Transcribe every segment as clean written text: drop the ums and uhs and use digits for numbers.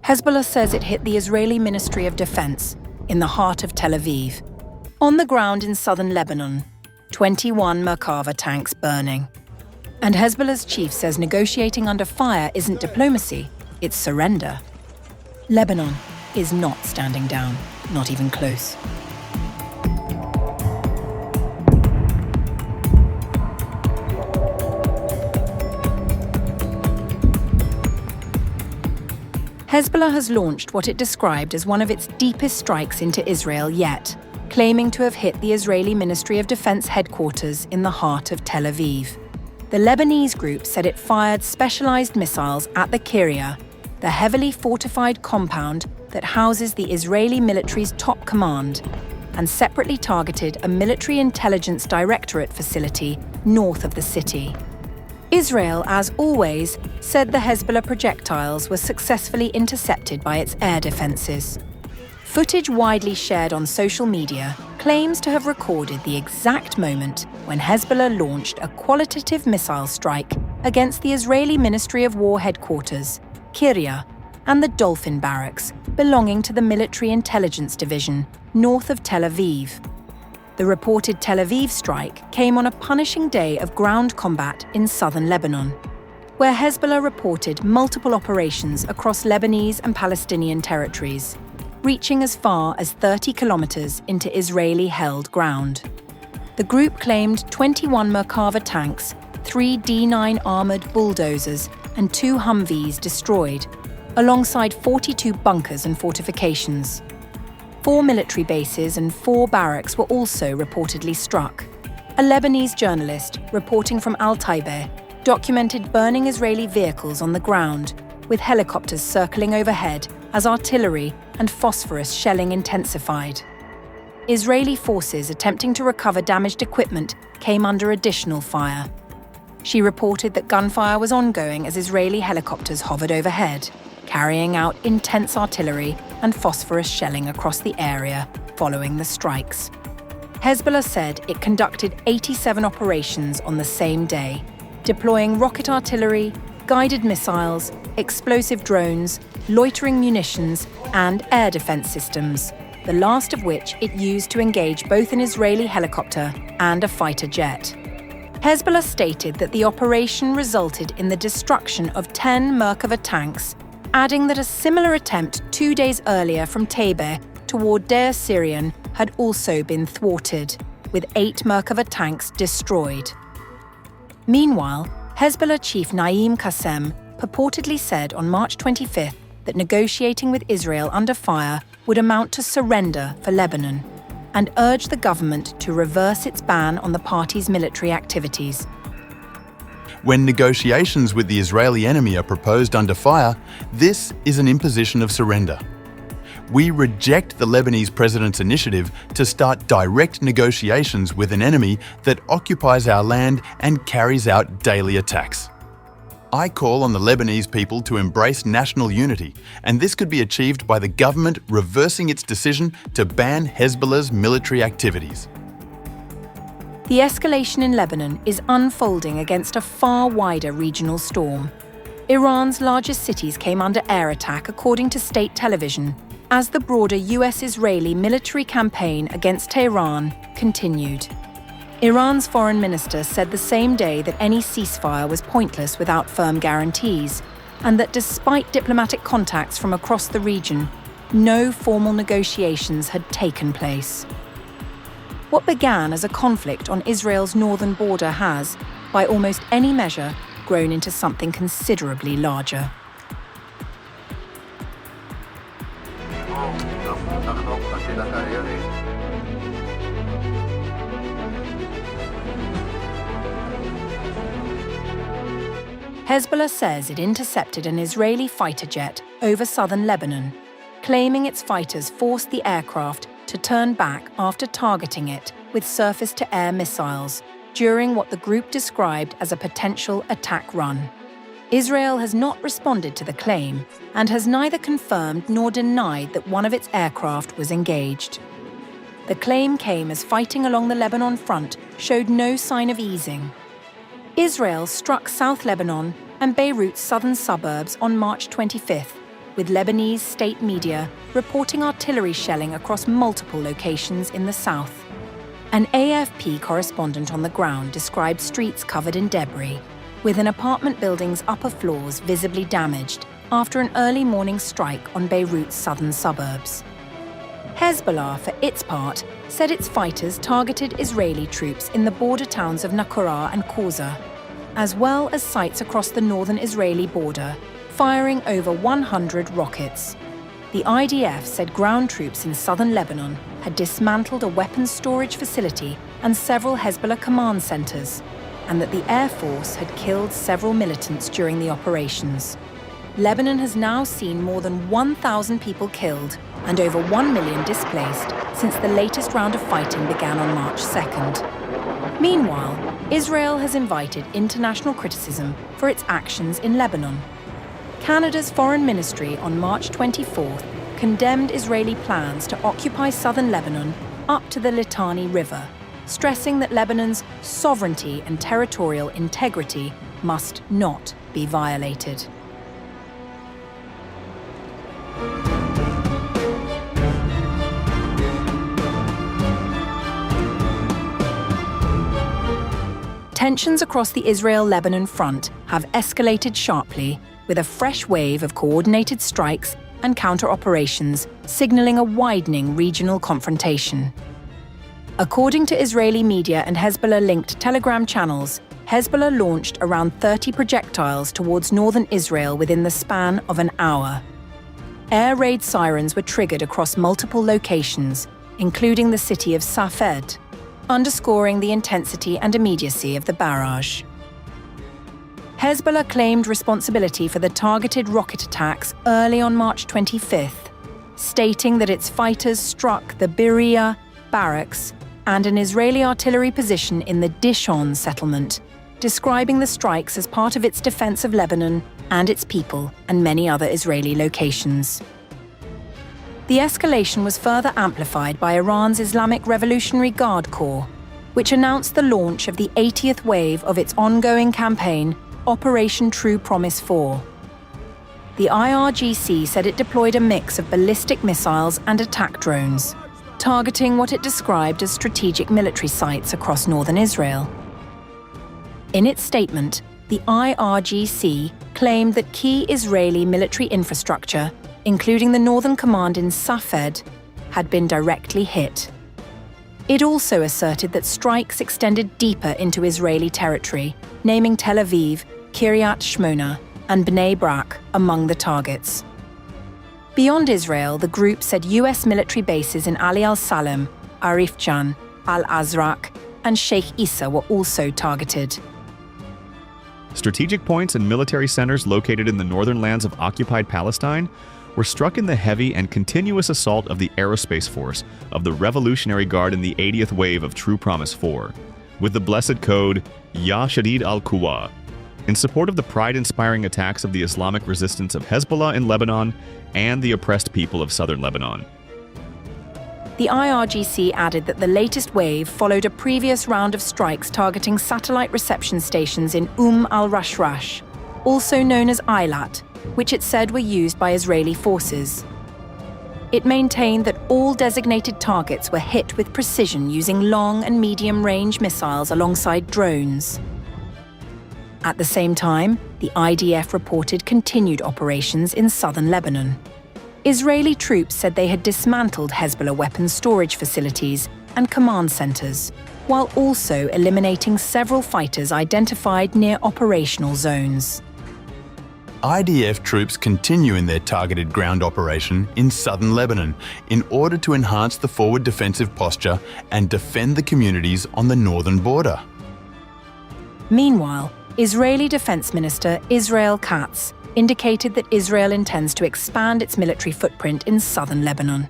Hezbollah says it hit the Israeli Ministry of Defense in the heart of Tel Aviv. On the ground in southern Lebanon, 21 Merkava tanks burning. And Hezbollah's chief says negotiating under fire isn't diplomacy, it's surrender. Lebanon is not standing down, not even close. Hezbollah has launched what it described as one of its deepest strikes into Israel yet, claiming to have hit the Israeli Ministry of Defense headquarters in the heart of Tel Aviv. The Lebanese group said it fired specialised missiles at the Kirya, the heavily fortified compound that houses the Israeli military's top command, and separately targeted a military intelligence directorate facility north of the city. Israel, as always, said the Hezbollah projectiles were successfully intercepted by its air defences. Footage widely shared on social media claims to have recorded the exact moment when Hezbollah launched a qualitative missile strike against the Israeli Ministry of War headquarters, Kirya, and the Dolphin Barracks, belonging to the Military Intelligence Division, north of Tel Aviv. The reported Tel Aviv strike came on a punishing day of ground combat in southern Lebanon, where Hezbollah reported multiple operations across Lebanese and Palestinian territories, reaching as far as 30 kilometers into Israeli-held ground. The group claimed 21 Merkava tanks, 3 D9 armoured bulldozers, and 2 Humvees destroyed, alongside 42 bunkers and fortifications. 4 military bases and 4 barracks were also reportedly struck. A Lebanese journalist reporting from Al Taibeh documented burning Israeli vehicles on the ground, with helicopters circling overhead as artillery and phosphorus shelling intensified. Israeli forces attempting to recover damaged equipment came under additional fire. She reported that gunfire was ongoing as Israeli helicopters hovered overhead, carrying out intense artillery and phosphorus shelling across the area following the strikes. Hezbollah said it conducted 87 operations on the same day, deploying rocket artillery, guided missiles, explosive drones, loitering munitions, and air defense systems, the last of which it used to engage both an Israeli helicopter and a fighter jet. Hezbollah stated that the operation resulted in the destruction of 10 Merkava tanks, adding that a similar attempt 2 days earlier from Taibeh toward Deir Syrian had also been thwarted, with 8 Merkava tanks destroyed. Meanwhile, Hezbollah chief Naim Qassem purportedly said on March 25th that negotiating with Israel under fire would amount to surrender for Lebanon, and urged the government to reverse its ban on the party's military activities. When negotiations with the Israeli enemy are proposed under fire, this is an imposition of surrender. We reject the Lebanese president's initiative to start direct negotiations with an enemy that occupies our land and carries out daily attacks. I call on the Lebanese people to embrace national unity, and this could be achieved by the government reversing its decision to ban Hezbollah's military activities. The escalation in Lebanon is unfolding against a far wider regional storm. Iran's largest cities came under air attack, according to state television, as the broader US-Israeli military campaign against Tehran continued. Iran's foreign minister said the same day that any ceasefire was pointless without firm guarantees, and that despite diplomatic contacts from across the region, no formal negotiations had taken place. What began as a conflict on Israel's northern border has, by almost any measure, grown into something considerably larger. Hezbollah says it intercepted an Israeli fighter jet over southern Lebanon, claiming its fighters forced the aircraft to turn back after targeting it with surface-to-air missiles during what the group described as a potential attack run. Israel has not responded to the claim and has neither confirmed nor denied that one of its aircraft was engaged. The claim came as fighting along the Lebanon front showed no sign of easing. Israel struck South Lebanon and Beirut's southern suburbs on March 25th, with Lebanese state media reporting artillery shelling across multiple locations in the south. An AFP correspondent on the ground described streets covered in debris, with an apartment building's upper floors visibly damaged after an early morning strike on Beirut's southern suburbs. Hezbollah, for its part, said its fighters targeted Israeli troops in the border towns of Naqoura and Qawza, as well as sites across the northern Israeli border, firing over 100 rockets. The IDF said ground troops in southern Lebanon had dismantled a weapons storage facility and several Hezbollah command centers, and that the Air Force had killed several militants during the operations. Lebanon has now seen more than 1,000 people killed and over 1 million displaced since the latest round of fighting began on March 2nd. Meanwhile, Israel has invited international criticism for its actions in Lebanon. Canada's Foreign Ministry on March 24th condemned Israeli plans to occupy southern Lebanon up to the Litani River, stressing that Lebanon's sovereignty and territorial integrity must not be violated. Tensions across the Israel-Lebanon front have escalated sharply, with a fresh wave of coordinated strikes and counter-operations signaling a widening regional confrontation. According to Israeli media and Hezbollah-linked Telegram channels, Hezbollah launched around 30 projectiles towards northern Israel within the span of an hour. Air raid sirens were triggered across multiple locations, including the city of Safed, underscoring the intensity and immediacy of the barrage. Hezbollah claimed responsibility for the targeted rocket attacks early on March 25th, stating that its fighters struck the Biriyah barracks and an Israeli artillery position in the Dishon settlement, describing the strikes as part of its defense of Lebanon and its people and many other Israeli locations. The escalation was further amplified by Iran's Islamic Revolutionary Guard Corps, which announced the launch of the 80th wave of its ongoing campaign, Operation True Promise 4. The IRGC said it deployed a mix of ballistic missiles and attack drones, targeting what it described as strategic military sites across northern Israel. In its statement, the IRGC claimed that key Israeli military infrastructure, including the Northern Command in Safed, had been directly hit. It also asserted that strikes extended deeper into Israeli territory, naming Tel Aviv, Kiryat Shmona, and Bnei Brak among the targets. Beyond Israel, the group said US military bases in Ali al-Salem, Arif Jan, Al-Azraq, and Sheikh Issa were also targeted. Strategic points and military centers located in the northern lands of occupied Palestine were struck in the heavy and continuous assault of the aerospace force of the Revolutionary Guard in the 80th wave of True Promise 4, with the blessed code Ya Shadid al-Quwa, in support of the pride-inspiring attacks of the Islamic resistance of Hezbollah in Lebanon and the oppressed people of southern Lebanon. The IRGC added that the latest wave followed a previous round of strikes targeting satellite reception stations in al-Rashrash, also known as Eilat, which it said were used by Israeli forces. It maintained that all designated targets were hit with precision using long and medium-range missiles alongside drones. At the same time, the IDF reported continued operations in southern Lebanon. Israeli troops said they had dismantled Hezbollah weapons storage facilities and command centers, while also eliminating several fighters identified near operational zones. IDF troops continue in their targeted ground operation in southern Lebanon in order to enhance the forward defensive posture and defend the communities on the northern border. Meanwhile, Israeli Defense Minister Israel Katz indicated that Israel intends to expand its military footprint in southern Lebanon.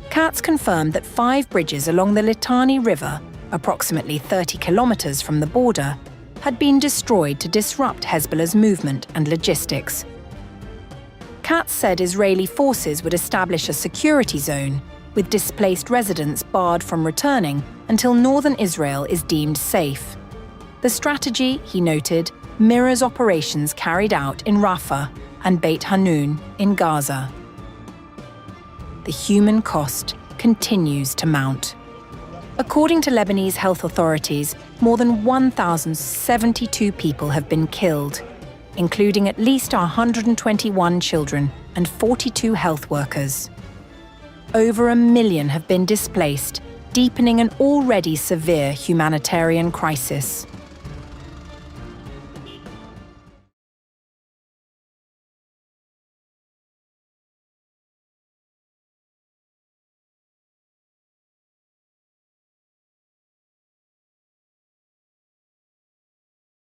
Katz confirmed that 5 bridges along the Litani River, approximately 30 kilometers from the border, had been destroyed to disrupt Hezbollah's movement and logistics. Katz said Israeli forces would establish a security zone, with displaced residents barred from returning until northern Israel is deemed safe. The strategy, he noted, mirrors operations carried out in Rafah, and Beit Hanun in Gaza. The human cost continues to mount. According to Lebanese health authorities, more than 1,072 people have been killed, including at least 121 children and 42 health workers. Over 1 million have been displaced, deepening an already severe humanitarian crisis.